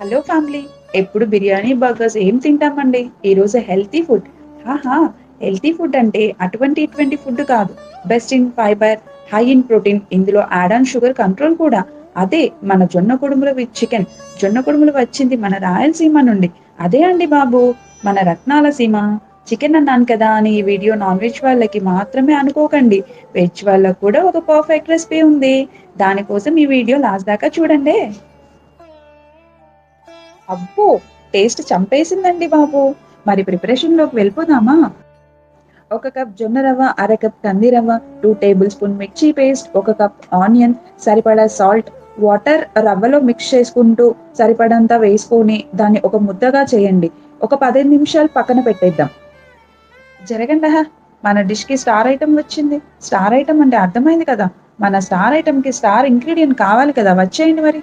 Hello family. ఎప్పుడు biryani burgers ఏం తింటామండి. ఈరోజు హెల్తీ ఫుడ్. ఆహా, హెల్తీ ఫుడ్ అంటే అటువంటి ఇటువంటి ఫుడ్ కాదు. Best in fibre, high in protein, ఇందులో యాడ్ ఆన్ షుగర్ కంట్రోల్ కూడా. అదే మన జొన్న కుడుముల విత్ చికెన్. జొన్న కుడుములు వచ్చింది మన రాయలసీమ నుండి. అదే అండి బాబు, మన రత్నాల సీమ. చికెన్ అన్నాను కదా అని ఈ వీడియో నాన్ వెజ్ వాళ్ళకి మాత్రమే అనుకోకండి. వెజ్ వాళ్ళకు కూడా ఒక పర్ఫెక్ట్ రెసిపీ ఉంది. దానికోసం ఈ వీడియో లాస్ట్ దాకా చూడండి. అబ్బో, టేస్ట్ చంపేసిందండి బాబు. మరి ప్రిపరేషన్‌లోకి వెళ్ళిపోదామా? ఒక కప్ జొన్న రవ్వ, అర కప్ కంది రవ్వ, 2 టేబుల్ స్పూన్ మిర్చి పేస్ట్, ఒక కప్ ఆనియన్, సరిపడా సాల్ట్, వాటర్ రవ్వలో మిక్స్ చేసుకుంటూ సరిపడంత వేసుకొని దాన్ని ఒక ముద్దగా చేయండి. ఒక 15 నిమిషాలు పక్కన పెట్టేద్దాం. జరగండహా! మన డిష్‌కి స్టార్ ఐటెమ్ వచ్చింది. స్టార్ ఐటెమ్ అంటే అర్థమైంది కదా! మన స్టార్ ఐటెమ్‌కి స్టార్ ఇంగ్రీడియెంట్ కావాలి కదా! వచ్చేయండి మరి.